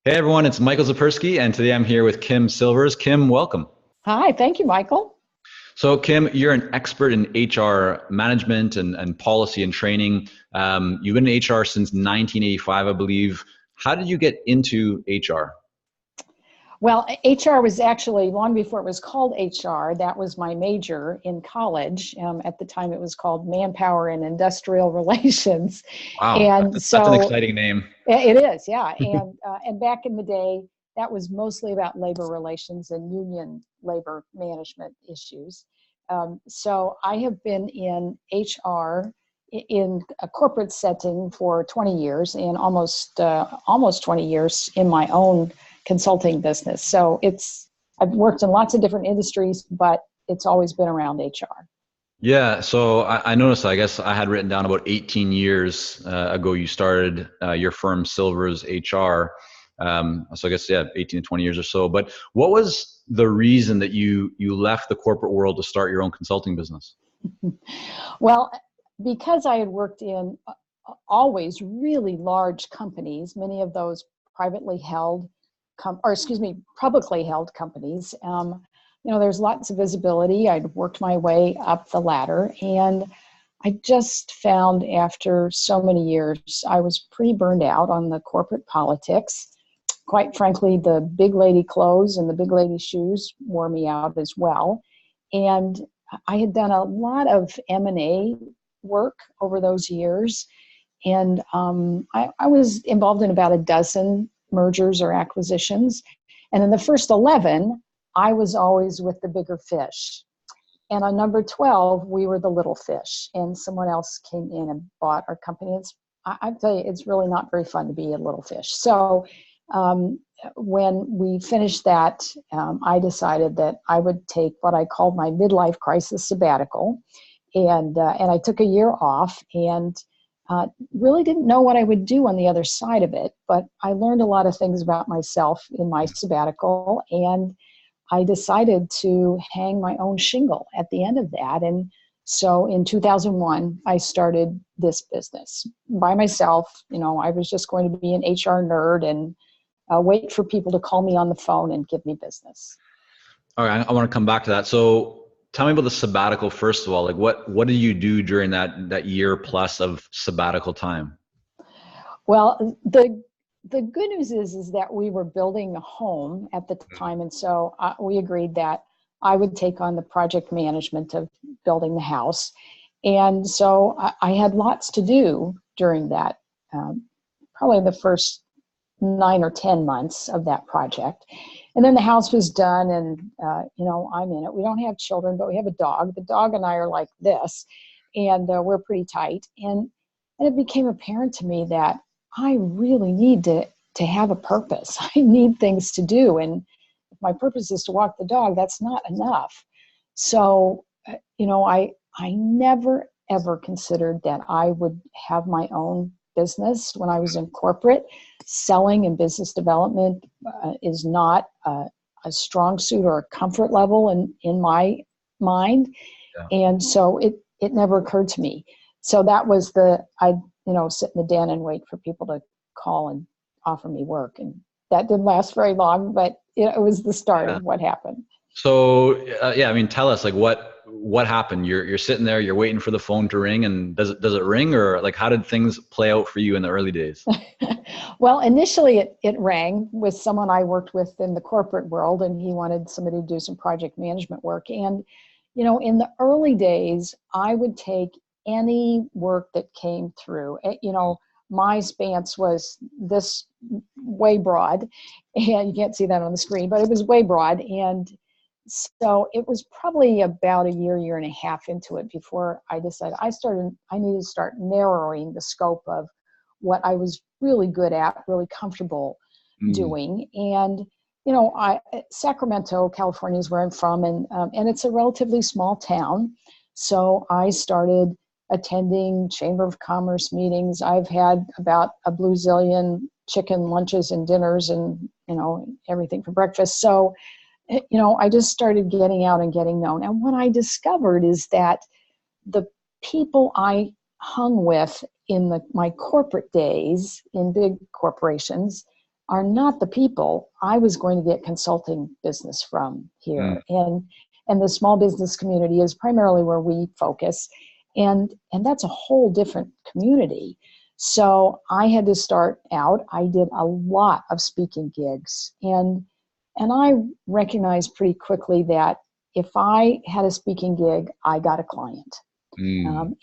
Hey everyone, it's Michael Zapersky, and today I'm here with Kim Silvers. Kim, welcome. Hi, thank you, Michael. So, Kim, you're an expert in HR management and policy and training. You've been in HR since 1985, I believe. How did you get into HR? Well, HR was actually long before it was called HR. That was my major in college. At the time, it was called Manpower and Industrial Relations. Wow, And that's an so exciting name. it is, yeah. And back in the day, that was mostly about labor relations and union labor management issues. So I have been in HR in a corporate setting for 20 years and almost 20 years in my own consulting business. So I've worked in lots of different industries, but it's always been around HR. Yeah, so I noticed, I guess I had written down about 18 years ago you started your firm Silvers HR. So I guess, yeah, 18 to 20 years or so. But what was the reason that you left the corporate world to start your own consulting business? Well, because I had worked in always really large companies, many of those privately held, publicly held companies. There's lots of visibility. I'd worked my way up the ladder, and I just found after so many years, I was pretty burned out on the corporate politics. Quite frankly, the big lady clothes and the big lady shoes wore me out as well. And I had done a lot of M&A work over those years. And I was involved in about a dozen mergers or acquisitions. And in the first 11, I was always with the bigger fish. And on number 12, we were the little fish. And someone else came in and bought our company. I tell you, it's really not very fun to be a little fish. So um, when we finished that, I decided that I would take what I called my midlife crisis sabbatical. And I took a year off and really didn't know what I would do on the other side of it. But I learned a lot of things about myself in my sabbatical. And I decided to hang my own shingle at the end of that. And so in 2001, I started this business by myself. I was just going to be an HR nerd and wait for people to call me on the phone and give me business. All right, I want to come back to that. So tell me about the sabbatical first of all. Like what did you do during that year plus of sabbatical time? Well, the good news is that we were building a home at the time, and so we agreed that I would take on the project management of building the house, and so I had lots to do during that, probably the first 9 or 10 months of that project. And then the house was done, and I'm in it. We don't have children, but we have a dog. The dog and I are like this, and we're pretty tight. And it became apparent to me that I really need to have a purpose. I need things to do, and if my purpose is to walk the dog, that's not enough. So, I never ever considered that I would have my own business when I was in corporate. Selling and business development is not a strong suit or a comfort level in my mind. Yeah. And so it never occurred to me. So that was I'd, sit in the den and wait for people to call and offer me work. And that didn't last very long, but it was the start Yeah. of what happened. So yeah, I mean, tell us like what happened. You're sitting there, you're waiting for the phone to ring, and does it ring, or like how did things play out for you in the early days? Well, initially it rang with someone I worked with in the corporate world, and he wanted somebody to do some project management work. And, in the early days, I would take any work that came through. My stance was this way broad, and you can't see that on the screen, but it was way broad. And so it was probably about a year and a half into it before I decided I needed to start narrowing the scope of what I was really good at, really comfortable Mm, doing. And, Sacramento, California is where I'm from, and it's a relatively small town. So I started attending Chamber of Commerce meetings. I've had about a blue zillion chicken lunches and dinners and, everything for breakfast. So I just started getting out and getting known. And what I discovered is that the people I hung with in my corporate days in big corporations are not the people I was going to get consulting business from Mm. here. And the small business community is primarily where we focus. And that's a whole different community. So I had to start out. I did a lot of speaking gigs. And I recognized pretty quickly that if I had a speaking gig, I got a client. Mm.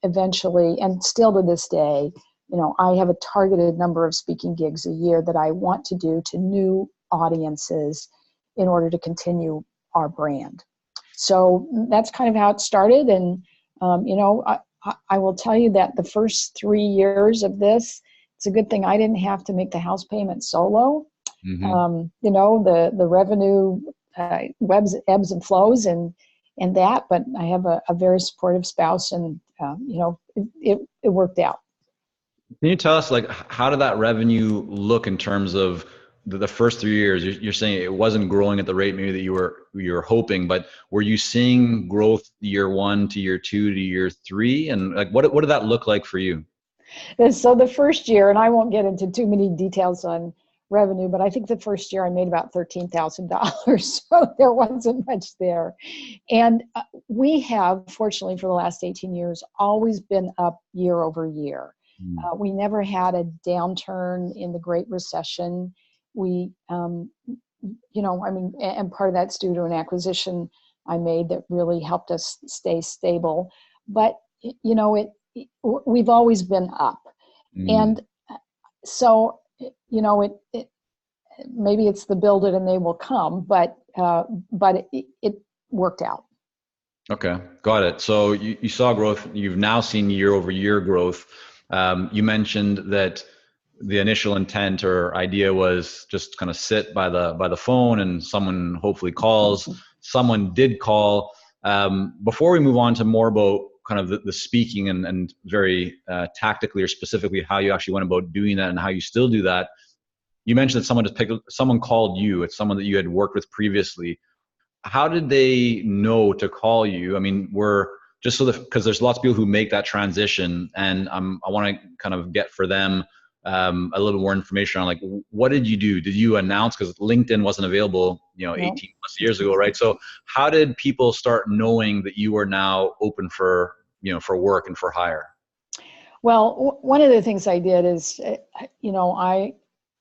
Eventually, and still to this day, I have a targeted number of speaking gigs a year that I want to do to new audiences in order to continue our brand. So that's kind of how it started. And, I will tell you that the first 3 years of this, it's a good thing I didn't have to make the house payment solo. Hmm. The revenue ebbs and flows and that, but I have a very supportive spouse, and it worked out. Can you tell us, like, how did that revenue look in terms of the first 3 years? You're saying it wasn't growing at the rate maybe that you were hoping, but were you seeing growth year one to year two to year three? And like, what did that look like for you? And so the first year, and I won't get into too many details on revenue, but I think the first year I made about $13,000. So there wasn't much there. And we have, fortunately for the last 18 years, always been up year over year. Mm. We never had a downturn in the Great Recession. We, and part of that's due to an acquisition I made that really helped us stay stable. But, we've always been up. Mm. And so, it maybe it's the build it and they will come, but it worked out. Okay, got it. So you saw growth. You've now seen year over year growth. You mentioned that the initial intent or idea was just kind of sit by the phone and someone hopefully calls. Someone did call. Before we move on to more about kind of the speaking and very tactically or specifically how you actually went about doing that and how you still do that, you mentioned that someone called you. It's someone that you had worked with previously. How did they know to call you? I mean, we're just so that, because there's lots of people who make that transition, and I want to kind of get for them a little more information on, like, what did you do? Did you announce, because LinkedIn wasn't available, 18 plus years ago, right? So how did people start knowing that you were now open for, for work and for hire? Well, one of the things I did is,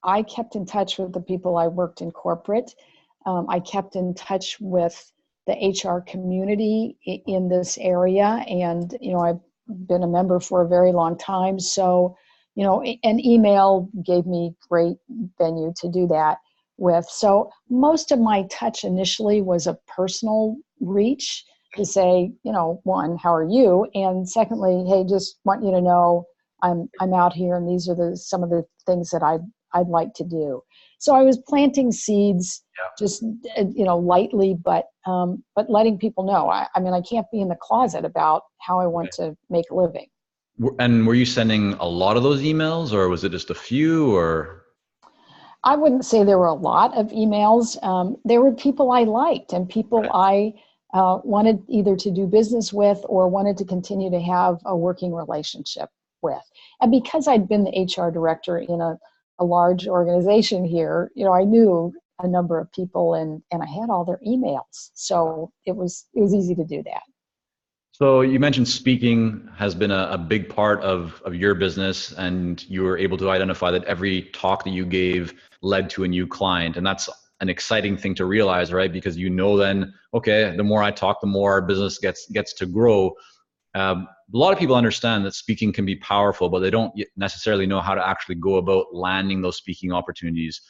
I kept in touch with the people I worked in corporate. I kept in touch with the HR community in this area, and I've been a member for a very long time. So, an email gave me great venue to do that with. So most of my touch initially was a personal reach to say, one, how are you? And secondly, hey, just want you to know I'm out here, and these are some of the things that I'd like to do. So I was planting seeds, just lightly, but letting people know. I mean, I can't be in the closet about how I want to make a living. And were you sending a lot of those emails, or was it just a few, or? I wouldn't say there were a lot of emails. There were people I liked and people I wanted either to do business with or wanted to continue to have a working relationship with. And because I'd been the HR director in a large organization here, I knew a number of people and I had all their emails. So it was easy to do that. So you mentioned speaking has been a big part of your business, and you were able to identify that every talk that you gave led to a new client. And that's an exciting thing to realize, right? Because then, okay, the more I talk, the more our business gets to grow. A lot of people understand that speaking can be powerful, but they don't necessarily know how to actually go about landing those speaking opportunities.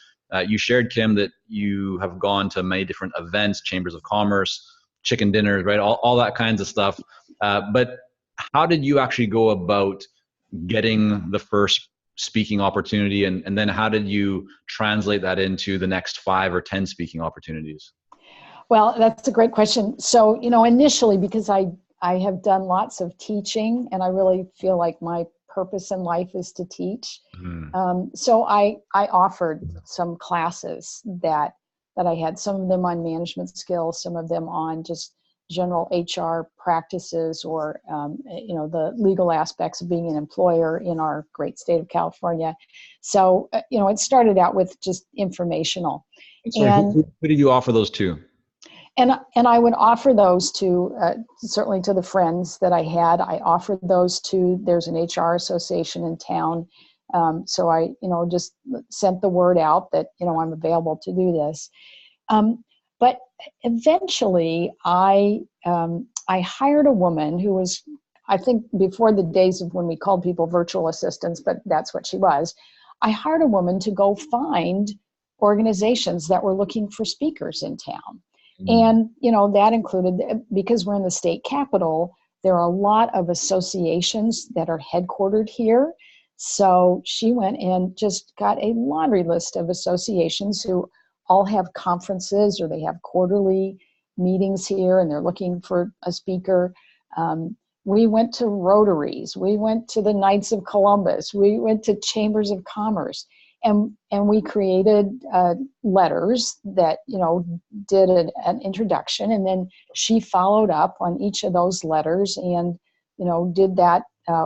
You shared, Kim, that you have gone to many different events, chambers of commerce, chicken dinners, right? All that kinds of stuff. But how did you actually go about getting the first speaking opportunity? And then how did you translate that into the next 5 or 10 speaking opportunities? Well, that's a great question. So, initially, because I have done lots of teaching and I really feel like my purpose in life is to teach. So I offered some classes that I had, some of them on management skills, some of them on just general HR practices or, the legal aspects of being an employer in our great state of California. So, it started out with just informational. Sorry, who did you offer those to? And I would offer those to, certainly to the friends that I had. I offered those to, there's an HR association in town. So I, just sent the word out that, I'm available to do this. But eventually I hired a woman who was, I think before the days of when we called people virtual assistants, but that's what she was. I hired a woman to go find organizations that were looking for speakers in town. And, that included, because we're in the state capital, there are a lot of associations that are headquartered here. So she went and just got a laundry list of associations who all have conferences or they have quarterly meetings here and they're looking for a speaker. We went to Rotaries. We went to the Knights of Columbus. We went to Chambers of Commerce. And we created letters that, did an introduction. And then she followed up on each of those letters and, did that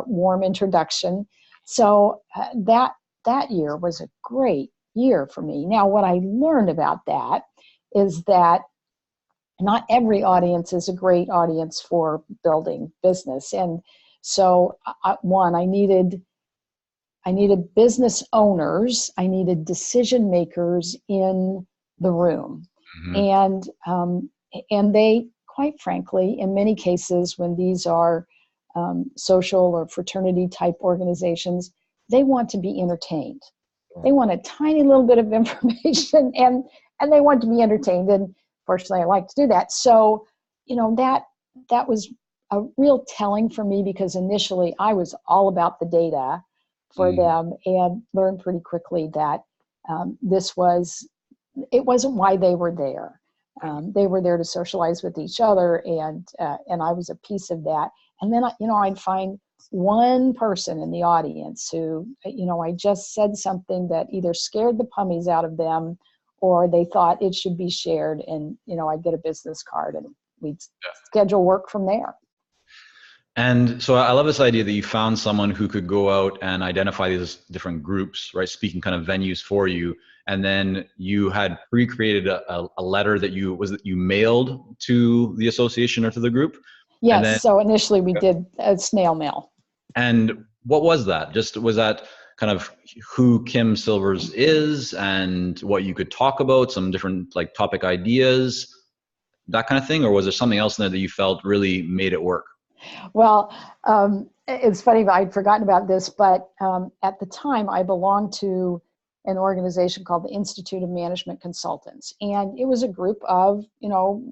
warm introduction. So that year was a great year for me. Now, what I learned about that is that not every audience is a great audience for building business. And so, I needed business owners, I needed decision makers in the room. And they, quite frankly, in many cases, when these are social or fraternity type organizations, they want to be entertained. They want a tiny little bit of information and they want to be entertained. And fortunately, I like to do that. So, that was a real telling for me, because initially I was all about the data for them and learned pretty quickly that it wasn't why they were there. They were there to socialize with each other, and I was a piece of that. And then I'd find one person in the audience who, I just said something that either scared the pummies out of them or they thought it should be shared, and I'd get a business card and we'd schedule work from there. And so I love this idea that you found someone who could go out and identify these different groups, right? Speaking kind of venues for you. And then you had pre-created a letter that you mailed to the association or to the group? Yes. So initially we did a snail mail. And what was that? Was that kind of who Kim Silvers is and what you could talk about, some different like topic ideas, that kind of thing? Or was there something else in there that you felt really made it work? Well, it's funny, I'd forgotten about this, but at the time I belonged to an organization called the Institute of Management Consultants. And it was a group of,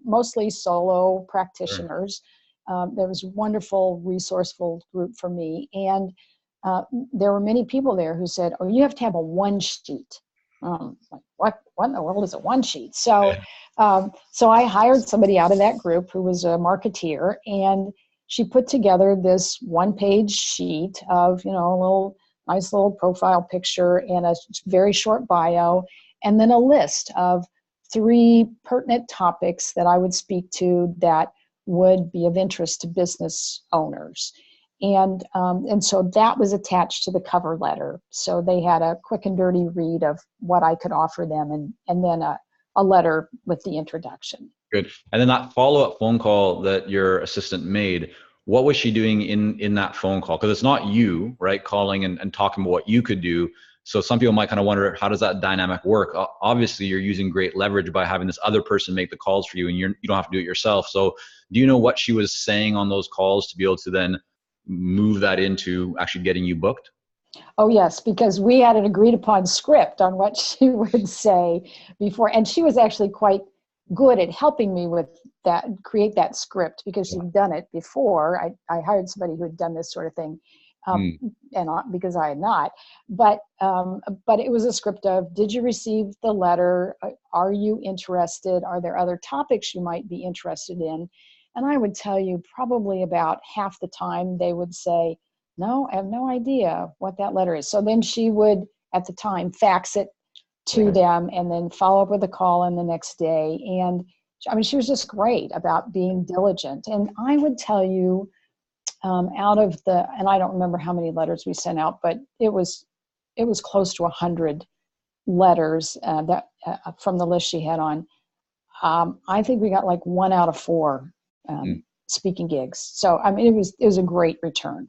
mostly solo practitioners. There was a wonderful, resourceful group for me. And there were many people there who said, oh, you have to have a one sheet. Like, what in the world is a one sheet? So, so I hired somebody out of that group who was a marketeer, and she put together this one-page sheet of, a nice little profile picture and a very short bio, and then a list of 3 pertinent topics that I would speak to that would be of interest to business owners. And so that was attached to the cover letter. So they had a quick and dirty read of what I could offer them, and then a letter with the introduction. Good. And then that follow-up phone call that your assistant made, what was she doing in that phone call? Because it's not you, right, calling and talking about what you could do. So some people might kind of wonder, how does that dynamic work? Obviously, you're using great leverage by having this other person make the calls for you, and you don't have to do it yourself. So do you know what she was saying on those calls to be able to then move that into actually getting you booked? Oh, yes, because we had an agreed upon script on what she would say before. And she was actually quite good at helping me with that, create that script, because she'd done it before. I hired somebody who had done this sort of thing, and because I had not. But it was a script of, did you receive the letter? Are you interested? Are there other topics you might be interested in? And I would tell you, probably about half the time they would say, no, I have no idea what that letter is. So then she would, at the time, fax it to them and then follow up with a call in the next day. And I mean, she was just great about being diligent. And I would tell you, out of the, and I don't remember how many letters we sent out, but it was close to 100 letters from the list she had on. I think we got like 1 out of 4 speaking gigs. So I mean, it was a great return.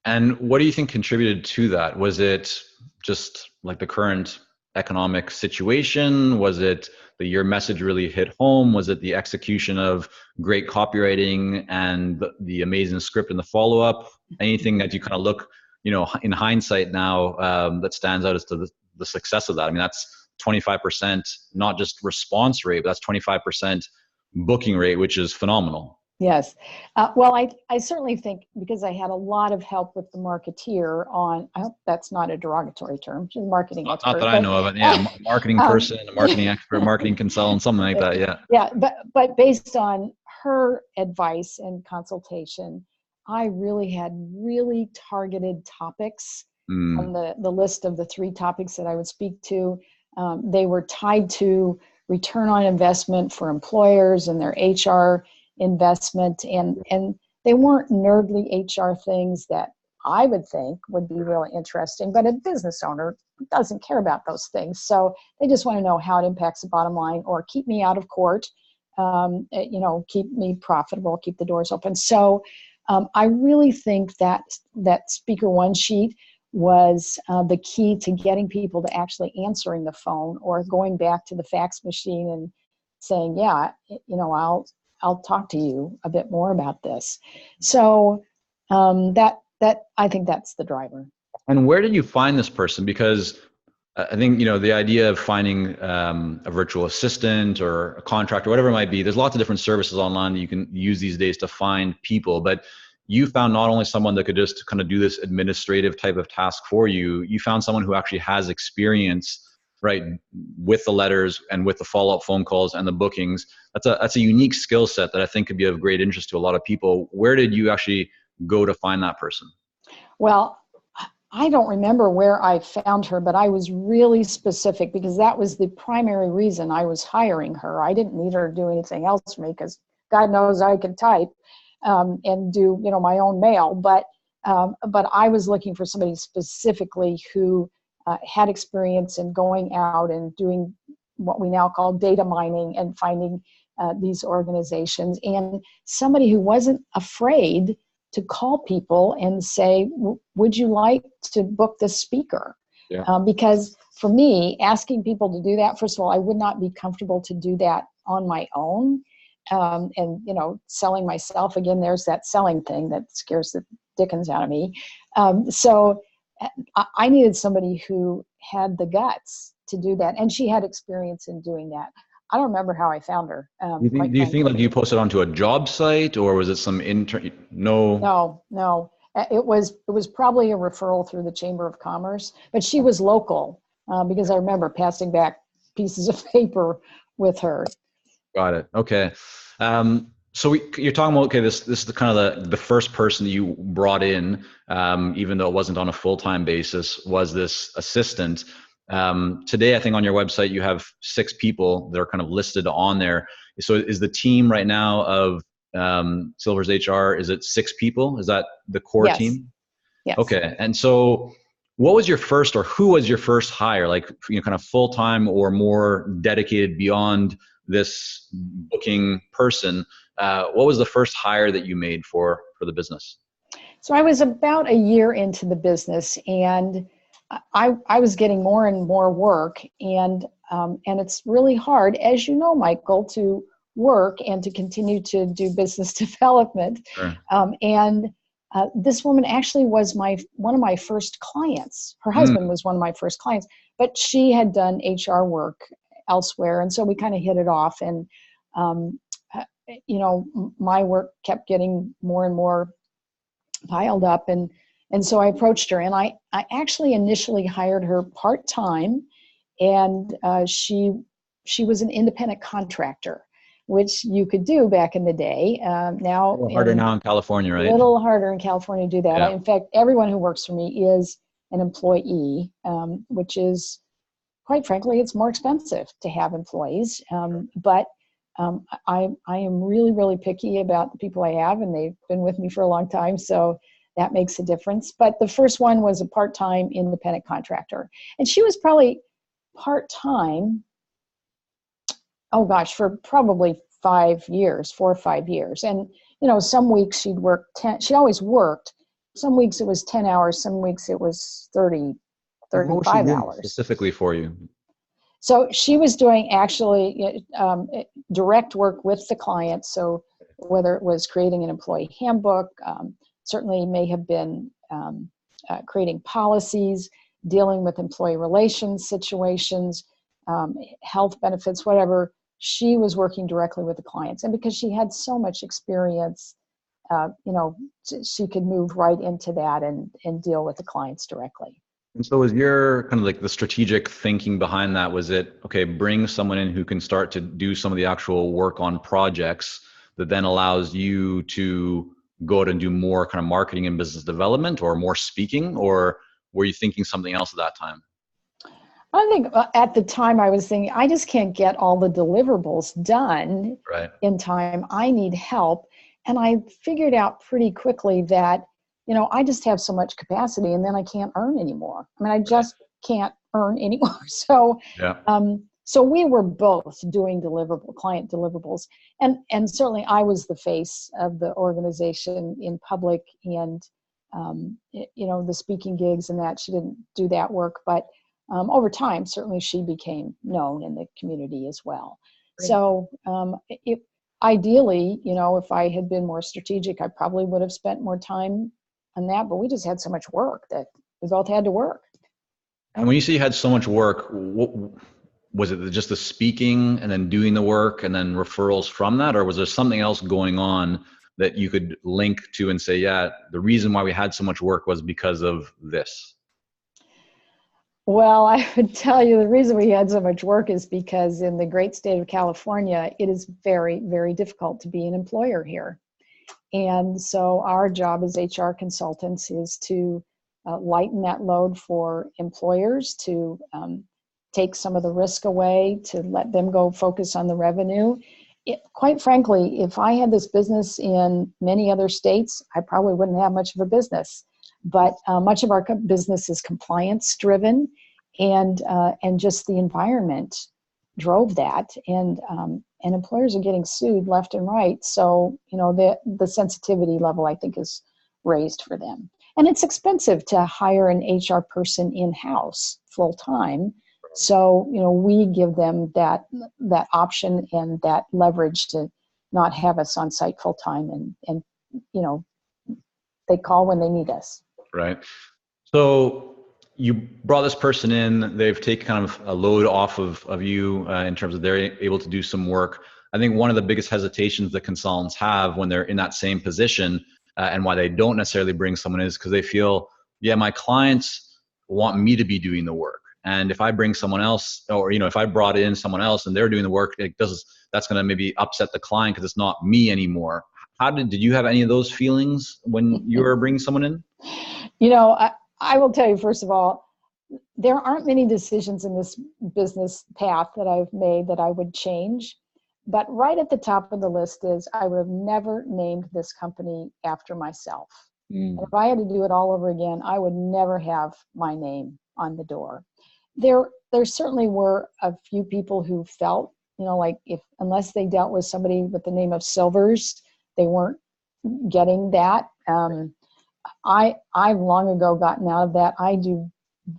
And what do you think contributed to that? Was it just like the current economic situation? Was it that your message really hit home? Was it the execution of great copywriting and the amazing script and the follow-up? Anything that you kind of look, in hindsight now, that stands out as to the success of that? I mean, that's 25%, not just response rate, but that's 25% booking rate, which is phenomenal. Yes. Well, I certainly think because I had a lot of help with the marketeer on, I hope that's not a derogatory term, she's a marketing expert. Not that I know of it. Yeah, marketing person, a marketing expert, marketing consultant, something like that. Yeah. Yeah, but based on her advice and consultation, I really had really targeted topics on the list of the 3 topics that I would speak to. They were tied to return on investment for employers and their HR investment, and they weren't nerdly HR things that I would think would be really interesting, but a business owner doesn't care about those things. So they just want to know how it impacts the bottom line or keep me out of court, keep me profitable, keep the doors open. So I really think that speaker one sheet was the key to getting people to actually answering the phone or going back to the fax machine and saying, yeah, I'll talk to you a bit more about this. So that I think that's the driver. And where did you find this person? Because I think, the idea of finding a virtual assistant or a contractor, whatever it might be, there's lots of different services online that you can use these days to find people. But you found not only someone that could just kind of do this administrative type of task for you, you found someone who actually has experience, right, with the letters and with the follow-up phone calls and the bookings. That's a unique skill set that I think could be of great interest to a lot of people. Where did you actually go to find that person? Well, I don't remember where I found her, but I was really specific because that was the primary reason I was hiring her. I didn't need her to do anything else for me because God knows I could type and do my own mail. But I was looking for somebody specifically who had experience in going out and doing what we now call data mining and finding these organizations, and somebody who wasn't afraid to call people and say, would you like to book this speaker? Yeah. Because for me, asking people to do that, first of all, I would not be comfortable to do that on my own. And selling myself, again, there's that selling thing that scares the dickens out of me. So I needed somebody who had the guts to do that, and she had experience in doing that. I don't remember how I found her. Do you think like you posted onto a job site, or was it some intern? No. No. It was probably a referral through the Chamber of Commerce, but she was local because I remember passing back pieces of paper with her. Got it. Okay. So you're talking about, okay, this is the kind of the first person that you brought in, even though it wasn't on a full-time basis, was this assistant. Today, I think on your website, you have 6 people that are kind of listed on there. So is the team right now of Silver's HR, is it 6 people? Is that the core team? Yes. Okay. And so what was your first, or who was your first hire? Like, kind of full-time or more dedicated beyond this booking person? What was the first hire that you made for the business? So I was about a year into the business, and I was getting more and more work, and it's really hard, as you know, Michael, to work and to continue to do business development. Sure. And this woman actually was one of my first clients. Her husband was one of my first clients, but she had done HR work elsewhere, and so we kind of hit it off. And my work kept getting more and more piled up, and so I approached her, and I actually initially hired her part-time, and she was an independent contractor, which you could do back in the day. Now, a little harder now in California, right? A little harder in California to do that. Yeah. In fact, everyone who works for me is an employee, which is, quite frankly, it's more expensive to have employees. But I am really, really picky about the people I have, and they've been with me for a long time. So that makes a difference. But the first one was a part-time independent contractor. And she was probably part-time, oh gosh, for probably 5 years, 4 or 5 years. And, some weeks she'd work 10, she always worked. Some weeks it was 10 hours, some weeks it was 30, What was she 35 doing hours. specifically for you? So she was doing actually direct work with the client. So whether it was creating an employee handbook, certainly may have been creating policies, dealing with employee relations situations, health benefits, whatever. She was working directly with the clients. And because she had so much experience, she could move right into that and deal with the clients directly. And so was your kind of like the strategic thinking behind that, was it, okay, bring someone in who can start to do some of the actual work on projects that then allows you to go out and do more kind of marketing and business development or more speaking, or were you thinking something else at that time? I think at the time I was thinking, I just can't get all the deliverables done Right. in time. I need help. And I figured out pretty quickly that, I just have so much capacity and then I can't earn anymore. I mean, I just can't earn anymore. So, Yeah. so we were both doing client deliverables. And certainly I was the face of the organization in public and, the speaking gigs and that. She didn't do that work, but over time, certainly she became known in the community as well. Great. So ideally, if I had been more strategic, I probably would have spent more time on that, but we just had so much work that we both had to work. And when you say you had so much work, what, was it just the speaking and then doing the work and then referrals from that? Or was there something else going on that you could link to and say, yeah, the reason why we had so much work was because of this? Well, I would tell you the reason we had so much work is because in the great state of California, it is very, very difficult to be an employer here. And so our job as HR consultants is to lighten that load for employers, to take some of the risk away, to let them go focus on the revenue. Quite frankly, if I had this business in many other states, I probably wouldn't have much of a business. But much of our business is compliance driven, and just the environment drove that, and employers are getting sued left and right. So the sensitivity level, I think, is raised for them, and it's expensive to hire an HR person in-house full time. So we give them that option and that leverage to not have us on site full time, and they call when they need us. Right. So you brought this person in, they've taken kind of a load off of you in terms of they're able to do some work. I think one of the biggest hesitations that consultants have when they're in that same position and why they don't necessarily bring someone is because they feel, yeah, my clients want me to be doing the work. And if I bring someone else, or, if I brought in someone else and they're doing the work, that's going to maybe upset the client because it's not me anymore. Did you have any of those feelings when you were bringing someone in? I will tell you, first of all, there aren't many decisions in this business path that I've made that I would change. But right at the top of the list is I would have never named this company after myself. And if I had to do it all over again, I would never have my name on the door. There certainly were a few people who felt, like unless they dealt with somebody with the name of Silvers, they weren't getting that. I've long ago gotten out of that. I do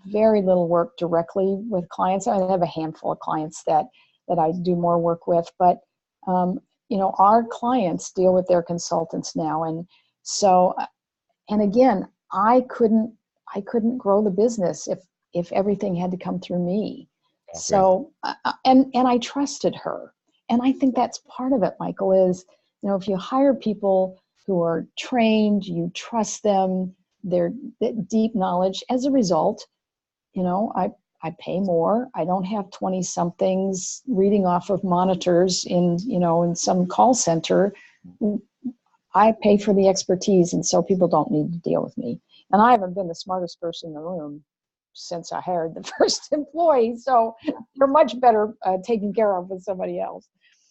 very little work directly with clients. I have a handful of clients that I do more work with, but our clients deal with their consultants now, and so, and again, I couldn't grow the business if everything had to come through me. Okay. So, and I trusted her, and I think that's part of it, Michael. Is if you hire people who are trained, you trust them, they're deep knowledge. As a result, I pay more. I don't have 20 somethings reading off of monitors in some call center. I pay for the expertise, and so people don't need to deal with me. And I haven't been the smartest person in the room since I hired the first employee, so they're much better taken care of with somebody else.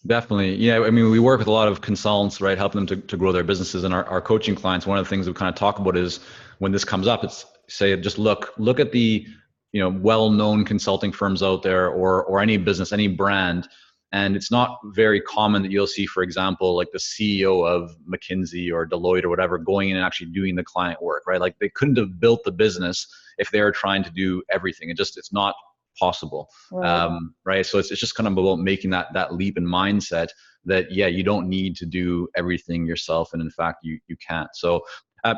Definitely. Yeah. I mean, we work with a lot of consultants, right? Helping them to grow their businesses. And our coaching clients, one of the things we kind of talk about is when this comes up, it's say, just look at the, well-known consulting firms out there, or any business, any brand. And it's not very common that you'll see, for example, like the CEO of McKinsey or Deloitte or whatever going in and actually doing the client work, right? Like they couldn't have built the business if they were trying to do everything. It's not possible. Right. Right. So it's just kind of about making that leap in mindset that, yeah, you don't need to do everything yourself. And in fact, you can't. So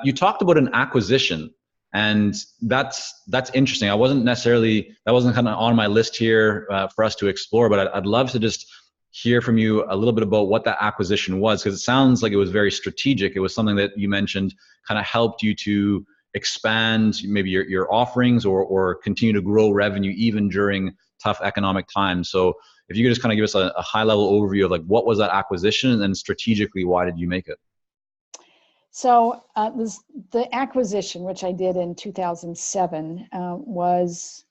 you talked about an acquisition, and that's interesting. That wasn't kind of on my list here for us to explore, but I'd love to just hear from you a little bit about what that acquisition was, because it sounds like it was very strategic. It was something that you mentioned kind of helped you to expand maybe your offerings, or continue to grow revenue even during tough economic times. So if you could just kind of give us a high level overview of like what was that acquisition, and strategically why did you make it? So the acquisition, which I did in 2007, was,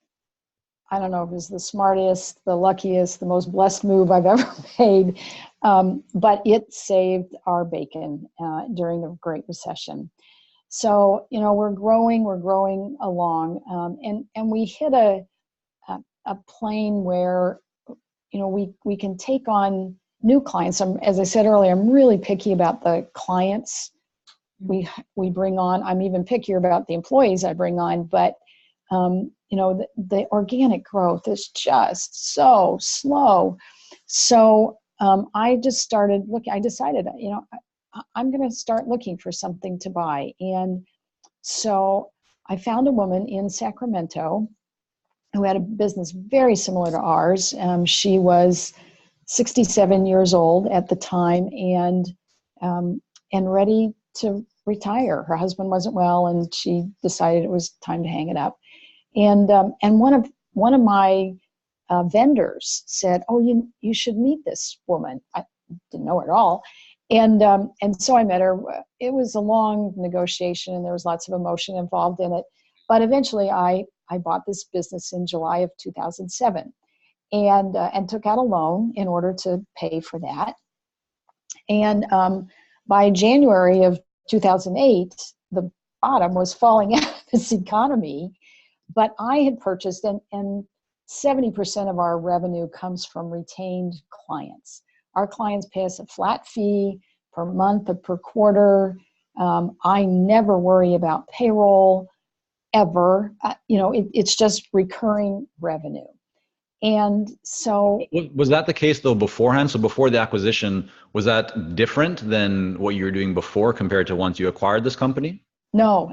I don't know if it was the smartest, the luckiest, the most blessed move I've ever made, but it saved our bacon during the Great Recession. So, we're growing along, and we hit a plane where, we can take on new clients. As I said earlier, I'm really picky about the clients we bring on. I'm even pickier about the employees I bring on, but the organic growth is just so slow. So I just started looking. I decided, I'm going to start looking for something to buy. And so I found a woman in Sacramento who had a business very similar to ours. She was 67 years old at the time, and ready to retire. Her husband wasn't well, and she decided it was time to hang it up. And one of my vendors said, "Oh, you should meet this woman." I didn't know her at all, and so I met her. It was a long negotiation, and there was lots of emotion involved in it. But eventually, I bought this business in July of 2007, and took out a loan in order to pay for that. And by January of 2008, the bottom was falling out of this economy. But I had purchased, and 70% of our revenue comes from retained clients. Our clients pay us a flat fee per month or per quarter. I never worry about payroll ever. It's just recurring revenue. And so, Was that the case though beforehand? So before the acquisition, was that different than what you were doing before compared to once you acquired this company? no,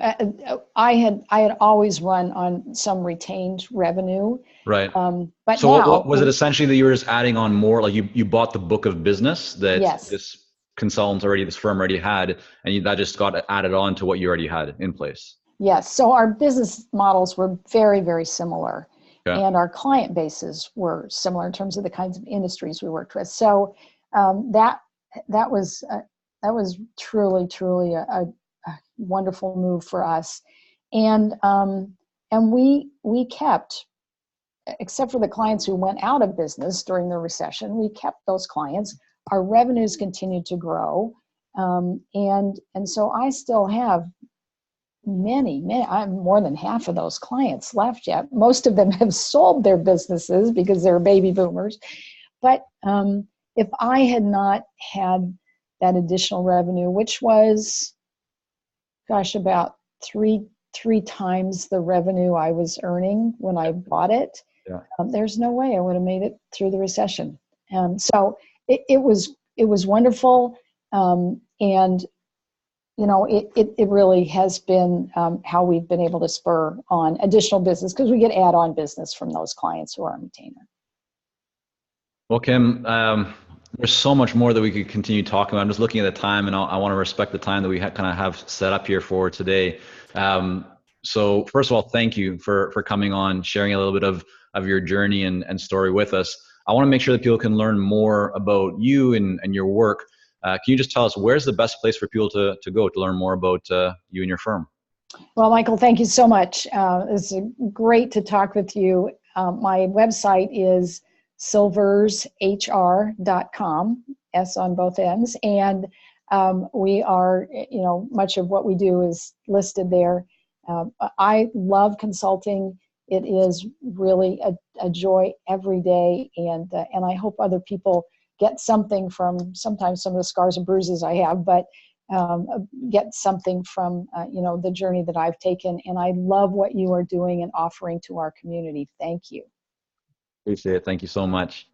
I had always run on some retained revenue. Right. But So now, what was it essentially that you were just adding on more? Like you bought the book of business that yes, this firm already had, and that just got added on to what you already had in place. yes. So our business models were very, very similar, Yeah. and our client bases were similar in terms of the kinds of industries we worked with. So that was truly, truly a wonderful move for us, and we kept, except for the clients who went out of business during the recession, we kept those clients. Our revenues continued to grow, and so I still have many. I have more than half of those clients left yet. Most of them have sold their businesses because they're baby boomers. But if I had not had that additional revenue, which was, gosh, about three times the revenue I was earning when I bought it, Yeah. there's no way I would have made it through the recession. So it was wonderful, and it really has been how we've been able to spur on additional business, because we get add-on business from those clients who are on retainer. Well, Kim, there's so much more that we could continue talking about. I'm just looking at the time, and I want to respect the time that we kind of have set up here for today. So first of all, thank you for coming on, sharing a little bit of your journey and story with us. I want to make sure that people can learn more about you and your work. Can you just tell us where's the best place for people to go to learn more about you and your firm? Well, Michael, thank you so much. It's great to talk with you. My website is silvershr.com, S on both ends. And we are, much of what we do is listed there. I love consulting. It is really a joy every day. And I hope other people get something from sometimes some of the scars and bruises I have, but get something from, the journey that I've taken. And I love what you are doing and offering to our community. Thank you. Appreciate it. Thank you so much.